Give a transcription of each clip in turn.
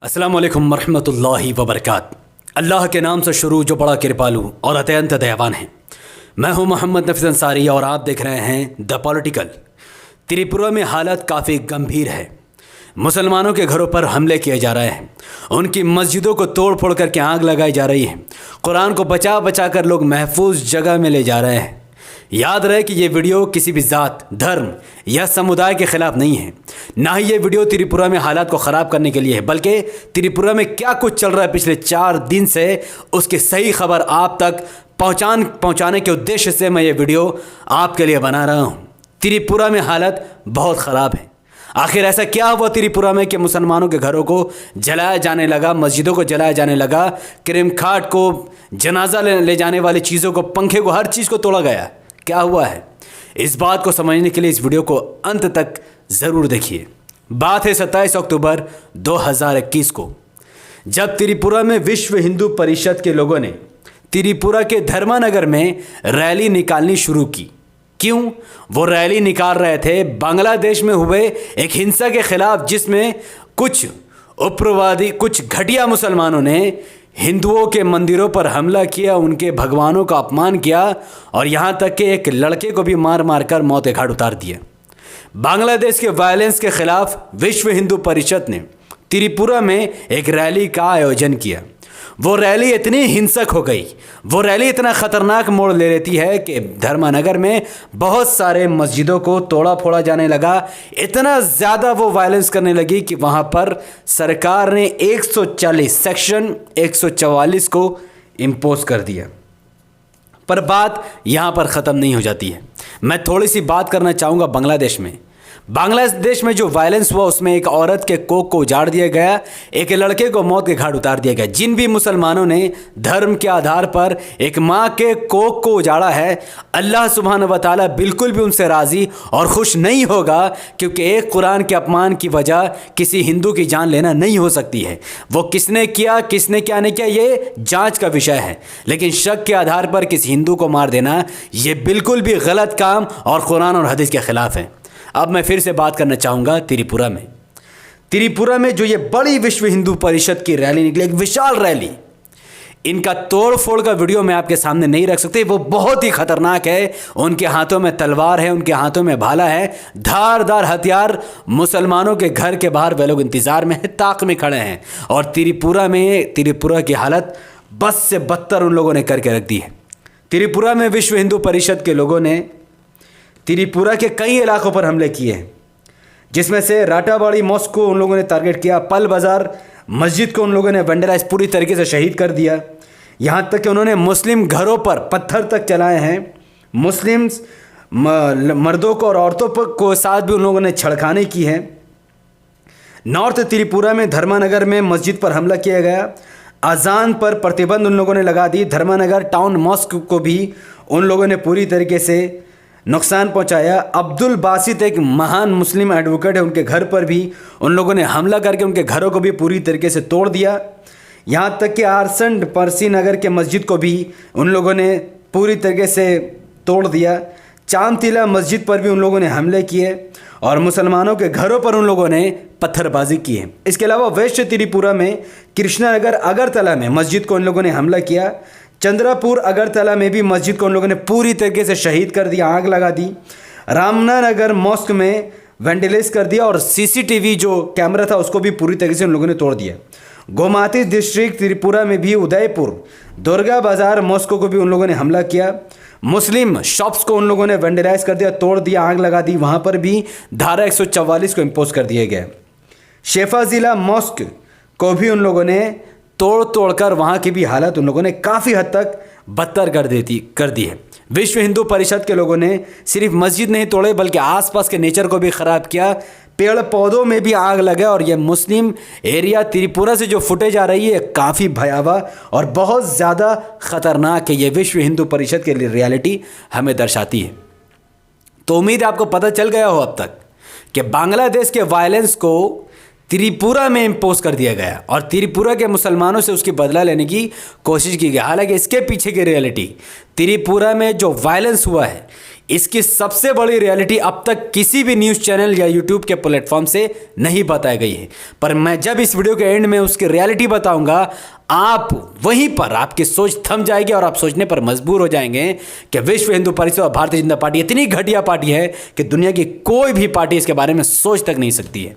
अस्सलाम वालेकुम वरहमतुल्लाहि वबरकात। अल्लाह के नाम से शुरू जो बड़ा कृपालु और अत्यंत दयावान है। मैं हूं मोहम्मद नफीस अंसारी और आप देख रहे हैं द पॉलिटिकल। त्रिपुरा में हालत काफ़ी गंभीर है। मुसलमानों के घरों पर हमले किए जा रहे हैं, उनकी मस्जिदों को तोड़ फोड़ करके आग लगाई जा रही है, कुरान को बचा बचा कर लोग महफूज जगह में ले जा रहे हैं। याद रहे कि ये वीडियो किसी भी ज़ात, धर्म या समुदाय के खिलाफ नहीं है। ना ही ये वीडियो त्रिपुरा में हालात को ख़राब करने के लिए है, बल्कि त्रिपुरा में क्या कुछ चल रहा है पिछले 4 दिन से उसकी सही खबर आप तक पहुंचाने के उद्देश्य से मैं ये वीडियो आपके लिए बना रहा हूँ। त्रिपुरा में हालत बहुत ख़राब है। आखिर ऐसा क्या हुआ त्रिपुरा में कि मुसलमानों के घरों को जलाया जाने लगा, मस्जिदों को जलाया जाने लगा, क्रीम खाट को, जनाजा ले जाने वाली चीज़ों को, पंखे को, हर चीज़ को तोड़ा गया। क्या हुआ है, इस बात को समझने के लिए इस वीडियो को अंत तक ज़रूर देखिए। बात है 27 अक्टूबर 2021 को, जब त्रिपुरा में विश्व हिंदू परिषद के लोगों ने त्रिपुरा के धर्मानगर में रैली निकालनी शुरू की। क्यों वो रैली निकाल रहे थे? बांग्लादेश में हुए एक हिंसा के खिलाफ, जिसमें कुछ उग्रवादी, कुछ घटिया मुसलमानों ने हिंदुओं के मंदिरों पर हमला किया, उनके भगवानों का अपमान किया और यहाँ तक कि एक लड़के को भी मार मार कर मौत के घाट उतार दिया। बांग्लादेश के वायलेंस के खिलाफ विश्व हिंदू परिषद ने त्रिपुरा में एक रैली का आयोजन किया। वो रैली इतनी हिंसक हो गई, वो रैली इतना ख़तरनाक मोड़ ले लेती है कि धर्मानगर में बहुत सारे मस्जिदों को तोड़ा फोड़ा जाने लगा। इतना ज़्यादा वो वायलेंस करने लगी कि वहाँ पर सरकार ने 140 सेक्शन 144 को इम्पोज कर दिया। पर बात यहाँ पर ख़त्म नहीं हो जाती है। मैं थोड़ी सी बात करना चाहूँगा बांग्लादेश में। बांग्लादेश में जो वायलेंस हुआ उसमें एक औरत के कोख को उजाड़ दिया गया, एक लड़के को मौत के घाट उतार दिया गया। जिन भी मुसलमानों ने धर्म के आधार पर एक माँ के कोख को उजाड़ा है, अल्लाह सुब्हान व तआला बिल्कुल भी उनसे राज़ी और खुश नहीं होगा, क्योंकि एक कुरान के अपमान की वजह किसी हिंदू की जान लेना नहीं हो सकती है। वो किसने किया, किसने क्या नहीं किया, ये जाँच का विषय है, लेकिन शक के आधार पर किसी हिंदू को मार देना ये बिल्कुल भी गलत काम और कुरान और हदीस के ख़िलाफ़ है। अब मैं फिर से बात करना चाहूँगा त्रिपुरा में जो ये बड़ी विश्व हिंदू परिषद की रैली निकली, एक विशाल रैली, इनका तोड़ फोड़ का वीडियो मैं आपके सामने नहीं रख सकते। वो बहुत ही खतरनाक है। उनके हाथों में तलवार है, उनके हाथों में भाला है, धारदार हथियार। मुसलमानों के घर के बाहर वे लोग इंतज़ार में हैं, ताक में खड़े हैं। और त्रिपुरा की हालत बस से बदतर उन लोगों ने करके रख दी है। त्रिपुरा में विश्व हिंदू परिषद के लोगों ने त्रिपुरा के कई इलाकों पर हमले किए हैं, जिसमें से राटाबाड़ी मॉस्क को उन लोगों ने टारगेट किया, पल बाज़ार मस्जिद को उन लोगों ने वेंडलाइज पूरी तरीके से शहीद कर दिया। यहाँ तक कि उन्होंने मुस्लिम घरों पर पत्थर तक चलाए हैं। मुस्लिम मर्दों को और औरतों को साथ भी उन लोगों ने छड़खानी की है। नॉर्थ त्रिपुरा में धर्मानगर में मस्जिद पर हमला किया गया। अजान पर प्रतिबंध उन लोगों ने लगा दी। धर्मानगर टाउन मॉस्क को भी उन लोगों ने पूरी तरीके से नुकसान पहुंचाया। अब्दुल बासित एक महान मुस्लिम एडवोकेट है, उनके घर पर भी उन लोगों ने हमला करके उनके घरों को भी पूरी तरीके से तोड़ दिया। यहाँ तक कि आरसंड परसी नगर के मस्जिद को भी उन लोगों ने पूरी तरीके से तोड़ दिया। चांदतिला मस्जिद पर भी उन लोगों ने हमले किए और मुसलमानों के घरों पर उन लोगों ने पत्थरबाजी की है। इसके अलावा वेस्ट त्रिपुरा में कृष्णानगर अगरतला में मस्जिद को उन लोगों ने हमला किया। चंद्रापुर अगरतला में भी मस्जिद को उन लोगों ने पूरी तरीके से शहीद कर दिया, आग लगा दी। रामनानगर मॉस्क में वेंटिलेट कर दिया और सीसीटीवी जो कैमरा था उसको भी पूरी तरीके से उन लोगों ने तोड़ दिया। गोमाती डिस्ट्रिक्ट त्रिपुरा में भी उदयपुर दुर्गा बाजार मॉस्क को भी उन लोगों ने हमला किया। मुस्लिम शॉप्स को उन लोगों ने वेंटिलाइज कर दिया, तोड़ दिया, आग लगा दी। वहाँ पर भी धारा 144 को इम्पोज कर दिया गया। शेफा ज़िला मॉस्क को भी उन लोगों ने तोड़कर वहाँ की भी हालत उन लोगों ने काफ़ी हद तक बदतर कर दी है। विश्व हिंदू परिषद के लोगों ने सिर्फ मस्जिद नहीं तोड़े, बल्कि आसपास के नेचर को भी ख़राब किया। पेड़ पौधों में भी आग लगा। और ये मुस्लिम एरिया त्रिपुरा से जो फुटेज आ रही है काफ़ी भयावह और बहुत ज़्यादा ख़तरनाक है। ये विश्व हिंदू परिषद की रियलिटी हमें दर्शाती है। तो उम्मीद है आपको पता चल गया हो अब तक कि बांग्लादेश के वायलेंस को त्रिपुरा में इम्पोज कर दिया गया और त्रिपुरा के मुसलमानों से उसकी बदला लेने की कोशिश की गई। हालांकि इसके पीछे की रियलिटी त्रिपुरा में जो वायलेंस हुआ है, इसकी सबसे बड़ी रियलिटी अब तक किसी भी न्यूज़ चैनल या यूट्यूब के प्लेटफॉर्म से नहीं बताई गई है। पर मैं जब इस वीडियो के एंड में उसकी रियलिटी बताऊंगा, आप वहीं पर आपकी सोच थम जाएगी और आप सोचने पर मजबूर हो जाएंगे कि विश्व हिंदू परिषद और भारतीय जनता पार्टी इतनी घटिया पार्टी है कि दुनिया की कोई भी पार्टी इसके बारे में सोच तक नहीं सकती है।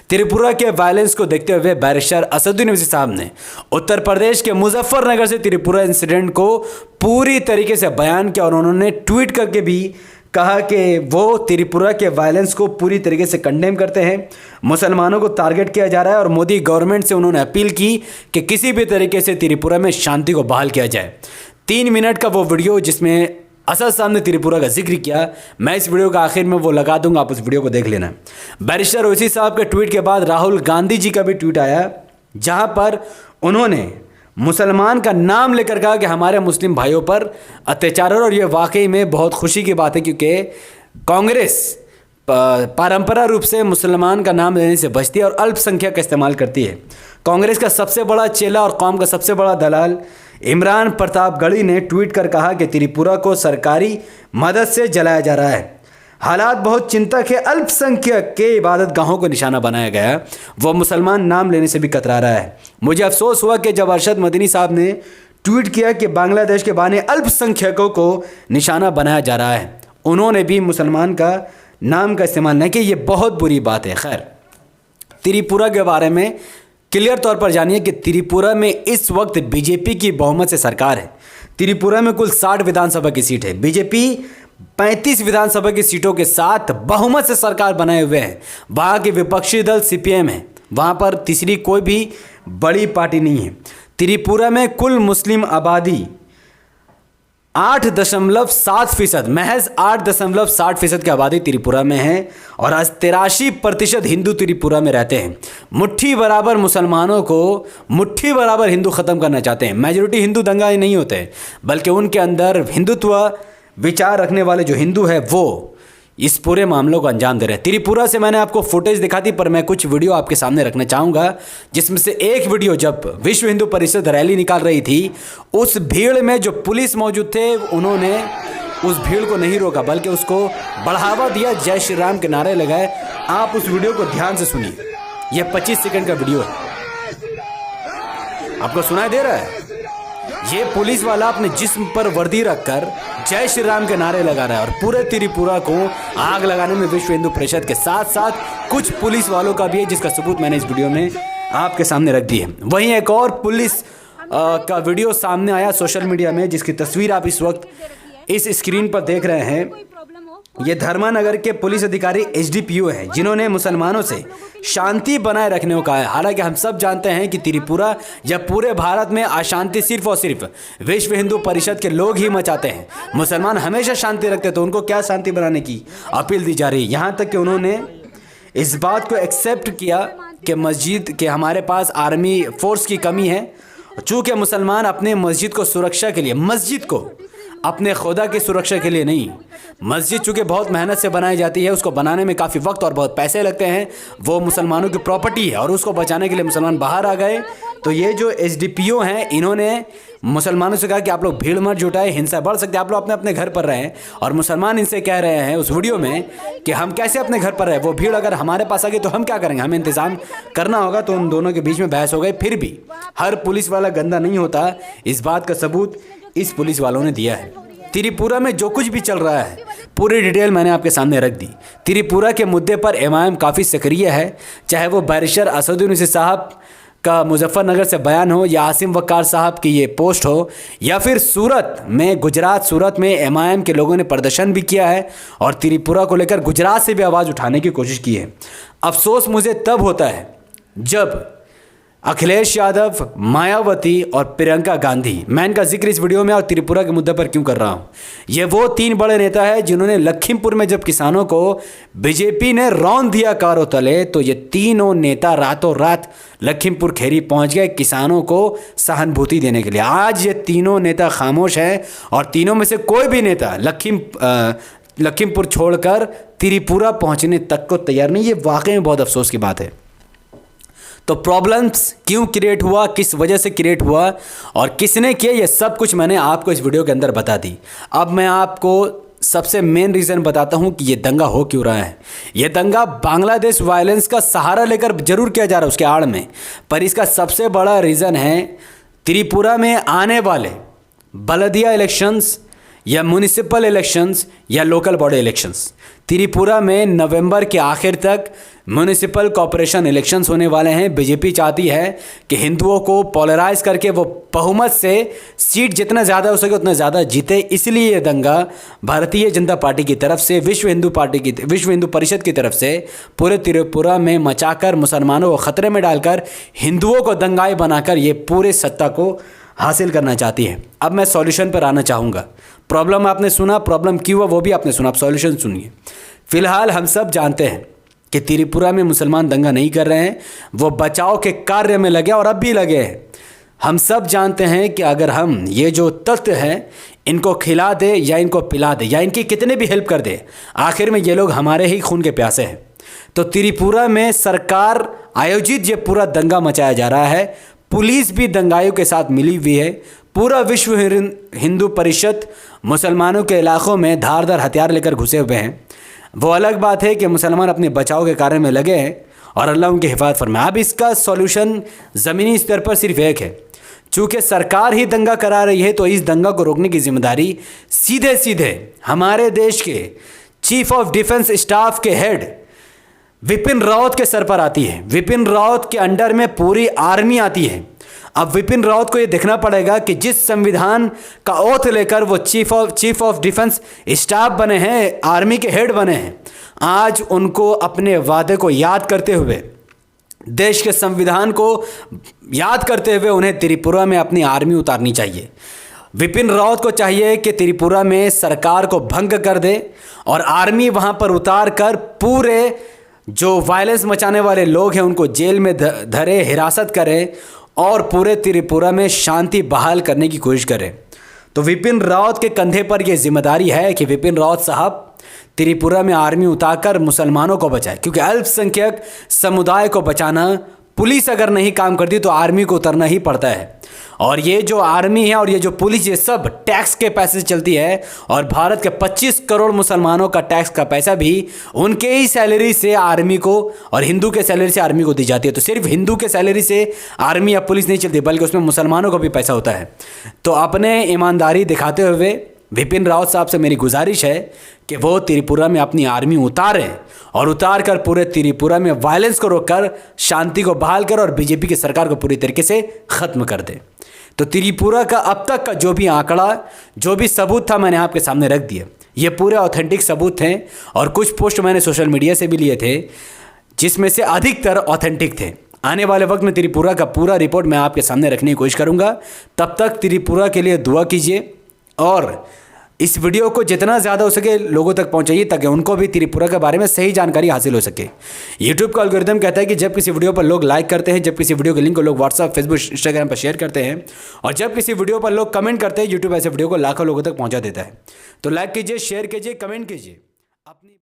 त्रिपुरा के वायलेंस को देखते हुए बैरिस्टर असदुद्दीन ओवैसी साहब ने उत्तर प्रदेश के मुजफ्फरनगर से त्रिपुरा इंसिडेंट को पूरी तरीके से बयान किया और उन्होंने ट्वीट करके भी कहा कि वो त्रिपुरा के वायलेंस को पूरी तरीके से कंडेम करते हैं, मुसलमानों को टारगेट किया जा रहा है और मोदी गवर्नमेंट से उन्होंने अपील की कि किसी भी तरीके से त्रिपुरा में शांति को बहाल किया जाए। 3 मिनट का वो वीडियो जिसमें असद साहब ने त्रिपुरा का जिक्र किया, मैं इस वीडियो का आखिर में वो लगा दूंगा, आप उस वीडियो को देख लेना। बैरिस्टर ओवैसी साहब के ट्वीट के बाद राहुल गांधी जी का भी ट्वीट आया, जहां पर उन्होंने मुसलमान का नाम लेकर कहा कि हमारे मुस्लिम भाइयों पर अत्याचार, और ये वाकई में बहुत खुशी की बात है क्योंकि कांग्रेस परंपरा रूप से मुसलमान का नाम लेने से बचती है और अल्पसंख्यक का इस्तेमाल करती है। कांग्रेस का सबसे बड़ा चेला और कौम का सबसे बड़ा दलाल इमरान प्रतापगढ़ी ने ट्वीट कर कहा कि त्रिपुरा को सरकारी मदद से जलाया जा रहा है, हालात बहुत चिंतक है, अल्पसंख्यक के इबादत गाहों को निशाना बनाया गया, वो मुसलमान नाम लेने से भी कतरा रहा है। मुझे अफसोस हुआ कि जब अरशद मदनी साहब ने ट्वीट किया कि बांग्लादेश के बहाने अल्पसंख्यकों को निशाना बनाया जा रहा है, उन्होंने भी मुसलमान का नाम का इस्तेमाल नहीं किया। ये बहुत बुरी बात है। खैर, त्रिपुरा के बारे में क्लियर तौर पर जानिए कि त्रिपुरा में इस वक्त बीजेपी की बहुमत से सरकार है। त्रिपुरा में कुल 60 विधानसभा की सीट है। बीजेपी 35 विधानसभा की सीटों के साथ बहुमत से सरकार बनाए हुए हैं। वहाँ के विपक्षी दल सीपीएम है, वहाँ पर तीसरी कोई भी बड़ी पार्टी नहीं है। त्रिपुरा में कुल मुस्लिम आबादी 8.7%, महज 8.7% की आबादी त्रिपुरा में है और आज 83% हिंदू त्रिपुरा में रहते हैं। मुट्ठी बराबर मुसलमानों को मुट्ठी बराबर हिंदू ख़त्म करना चाहते हैं। मेजोरिटी हिंदू दंगा नहीं होते, बल्कि उनके अंदर हिंदुत्व विचार रखने वाले जो हिंदू है वो इस पूरे मामलों को अंजाम दे रहे हैं। त्रिपुरा से मैंने आपको फुटेज दिखा दी, पर मैं कुछ वीडियो आपके सामने रखना चाहूँगा, जिसमें से एक वीडियो जब विश्व हिंदू परिषद रैली निकाल रही थी, उस भीड़ में जो पुलिस मौजूद थे उन्होंने उस भीड़ को नहीं रोका बल्कि उसको बढ़ावा दिया, जय श्री राम के नारे लगाए। आप उस वीडियो को ध्यान से सुनिए, यह 25 सेकंड का वीडियो है। आपको सुनाई दे रहा है? ये पुलिस वाला अपने जिस्म पर वर्दी रखकर जय श्री राम के नारे लगा रहा है और पूरे त्रिपुरा को आग लगाने में विश्व हिंदू परिषद के साथ साथ कुछ पुलिस वालों का भी है, जिसका सबूत मैंने इस वीडियो में आपके सामने रख दी है। वहीं एक और पुलिस का वीडियो सामने आया सोशल मीडिया में, जिसकी तस्वीर आप इस वक्त इस स्क्रीन पर देख रहे हैं। ये धर्मानगर के पुलिस अधिकारी एसडीपीओ हैं, जिन्होंने मुसलमानों से शांति बनाए रखने को कहा है। हालांकि हम सब जानते हैं कि त्रिपुरा या पूरे भारत में अशांति सिर्फ और सिर्फ विश्व हिंदू परिषद के लोग ही मचाते हैं। मुसलमान हमेशा शांति रखते, तो उनको क्या शांति बनाने की अपील दी जा रही है। यहाँ तक कि उन्होंने इस बात को एक्सेप्ट किया कि मस्जिद के हमारे पास आर्मी फोर्स की कमी है, चूँकि मुसलमान अपने मस्जिद को सुरक्षा के लिए, मस्जिद को अपने खुदा की सुरक्षा के लिए नहीं, मस्जिद चूँकि बहुत मेहनत से बनाई जाती है, उसको बनाने में काफ़ी वक्त और बहुत पैसे लगते हैं, वो मुसलमानों की प्रॉपर्टी है और उसको बचाने के लिए मुसलमान बाहर आ गए। तो ये जो एसडीपीओ हैं, इन्होंने मुसलमानों से कहा कि आप लोग भीड़ मत जुटाए, हिंसा बढ़ सकती है, आप लोग अपने अपने घर पर रहें। और मुसलमान इनसे कह रहे हैं उस वीडियो में कि हम कैसे अपने घर पर रहें, वो भीड़ अगर हमारे पास आ गई तो हम क्या करेंगे, हमें इंतज़ाम करना होगा। तो उन दोनों के बीच में बहस हो गई। फिर भी हर पुलिस वाला गंदा नहीं होता, इस बात का सबूत इस पुलिस वालों ने दिया है। त्रिपुरा में जो कुछ भी चल रहा है पूरी डिटेल मैंने आपके सामने रख दी। त्रिपुरा के मुद्दे पर एमआईएम काफ़ी सक्रिय है, चाहे वो बैरिस्टर असदुद्दीन ओवैसी साहब का मुजफ्फरनगर से बयान हो या आसिम वक़ार साहब की ये पोस्ट हो, या फिर सूरत में, गुजरात सूरत में एमआईएम के लोगों ने प्रदर्शन भी किया है और त्रिपुरा को लेकर गुजरात से भी आवाज़ उठाने की कोशिश की है। अफसोस मुझे तब होता है जब अखिलेश यादव, मायावती और प्रियंका गांधी, मैं इनका जिक्र इस वीडियो में और त्रिपुरा के मुद्दे पर क्यों कर रहा हूँ, ये वो 3 बड़े नेता हैं जिन्होंने लखीमपुर में जब किसानों को बीजेपी ने रौंद दिया कारों तले, तो ये तीनों नेता रातों रात लखीमपुर खैरी पहुँच गए किसानों को सहानुभूति देने के लिए। आज ये तीनों नेता खामोश हैं और तीनों में से कोई भी नेता लखीमपुर छोड़कर त्रिपुरा पहुँचने तक को तैयार नहीं। ये वाकई में बहुत अफसोस की बात है। तो प्रॉब्लम्स क्यों क्रिएट हुआ, किस वजह से क्रिएट हुआ और किसने किया, ये सब कुछ मैंने आपको इस वीडियो के अंदर बता दी। अब मैं आपको सबसे मेन रीज़न बताता हूँ कि ये दंगा हो क्यों रहा है। ये दंगा बांग्लादेश वायलेंस का सहारा लेकर जरूर किया जा रहा है उसके आड़ में, पर इसका सबसे बड़ा रीज़न है त्रिपुरा में आने वाले बलदिया इलेक्शंस या म्यूनिसिपल इलेक्शंस या लोकल बॉडी इलेक्शंस। त्रिपुरा में नवंबर के आखिर तक म्यूनिसिपल कॉरपोरेशन इलेक्शंस होने वाले हैं। बीजेपी चाहती है कि हिंदुओं को पोलराइज करके वो बहुमत से सीट जितना ज़्यादा हो सके उतना ज़्यादा जीते, इसलिए ये दंगा भारतीय जनता पार्टी की तरफ से, विश्व हिंदू परिषद की तरफ से पूरे त्रिपुरा में मचाकर मुसलमानों को ख़तरे में डालकर हिंदुओं को दंगाई बनाकर ये पूरे सत्ता को हासिल करना चाहती है। अब मैं सॉल्यूशन पर आना चाहूँगा। प्रॉब्लम आपने सुना, प्रॉब्लम क्यों हुआ वो भी आपने सुना, अब सॉल्यूशन सुनिए। फिलहाल हम सब जानते हैं कि त्रिपुरा में मुसलमान दंगा नहीं कर रहे हैं, वो बचाव के कार्य में लगे और अब भी लगे हैं। हम सब जानते हैं कि अगर हम ये जो तथ्य हैं इनको खिला दे या इनको पिला दे या इनकी कितने भी हेल्प कर दे, आखिर में ये लोग हमारे ही खून के प्यासे हैं। तो त्रिपुरा में सरकार आयोजित ये पूरा दंगा मचाया जा रहा है, पुलिस भी दंगाइयों के साथ मिली हुई है, पूरा विश्व हिंदू परिषद मुसलमानों के इलाकों में धारदार हथियार लेकर घुसे हुए हैं। वो अलग बात है कि मुसलमान अपने बचाव के कार्य में लगे हैं और अल्लाह उनकी हिफाजत फरमाए। अब इसका सॉल्यूशन ज़मीनी स्तर पर सिर्फ एक है। चूँकि सरकार ही दंगा करा रही है तो इस दंगा को रोकने की जिम्मेदारी सीधे सीधे हमारे देश के चीफ ऑफ डिफेंस स्टाफ के हेड विपिन रावत के सर पर आती है। विपिन रावत के अंडर में पूरी आर्मी आती है। अब विपिन रावत को ये देखना पड़ेगा कि जिस संविधान का ओथ लेकर वो चीफ ऑफ डिफेंस स्टाफ बने हैं, आर्मी के हेड बने हैं, आज उनको अपने वादे को याद करते हुए, देश के संविधान को याद करते हुए उन्हें त्रिपुरा में अपनी आर्मी उतारनी चाहिए। विपिन रावत को चाहिए कि त्रिपुरा में सरकार को भंग कर दे और आर्मी वहाँ पर उतार कर पूरे जो वायलेंस मचाने वाले लोग हैं उनको जेल में धरे, हिरासत करें और पूरे त्रिपुरा में शांति बहाल करने की कोशिश करें। तो विपिन रावत के कंधे पर यह जिम्मेदारी है कि विपिन रावत साहब त्रिपुरा में आर्मी उतारकर मुसलमानों को बचाए, क्योंकि अल्पसंख्यक समुदाय को बचाना, पुलिस अगर नहीं काम करती तो आर्मी को उतरना ही पड़ता है। और ये जो आर्मी है और ये जो पुलिस, ये सब टैक्स के पैसे से चलती है और भारत के 25 करोड़ मुसलमानों का टैक्स का पैसा भी उनके ही सैलरी से आर्मी को और हिंदू के सैलरी से आर्मी को दी जाती है। तो सिर्फ हिंदू के सैलरी से आर्मी या पुलिस नहीं चलती, बल्कि उसमें मुसलमानों को भी पैसा होता है। तो अपने ईमानदारी दिखाते हुए विपिन रावत साहब से मेरी गुजारिश है कि वो त्रिपुरा में अपनी आर्मी उतारें और उतार कर पूरे त्रिपुरा में वायलेंस को रोककर शांति को बहाल कर और बीजेपी की सरकार को पूरी तरीके से ख़त्म कर दे। तो त्रिपुरा का अब तक का जो भी आंकड़ा, जो भी सबूत था, मैंने आपके सामने रख दिया। ये पूरे ऑथेंटिक सबूत थे और कुछ पोस्ट मैंने सोशल मीडिया से भी लिए थे जिसमें से अधिकतर ऑथेंटिक थे। आने वाले वक्त में त्रिपुरा का पूरा रिपोर्ट मैं आपके सामने रखने की कोशिश करूँगा। तब तक त्रिपुरा के लिए दुआ कीजिए और इस वीडियो को जितना ज़्यादा हो सके लोगों तक पहुंचाइए ताकि उनको भी त्रिपुरा के बारे में सही जानकारी हासिल हो सके। यूट्यूब का एल्गोरिथम कहता है कि जब किसी वीडियो पर लोग लाइक करते हैं, जब किसी वीडियो के लिंक को लोग व्हाट्सएप, फेसबुक, इंस्टाग्राम पर शेयर करते हैं और जब किसी वीडियो पर लोग कमेंट करते हैं, यूट्यूब ऐसे वीडियो को लाखों लोगों तक पहुँचा देता है। तो लाइक कीजिए, शेयर कीजिए, कमेंट कीजिए। अपनी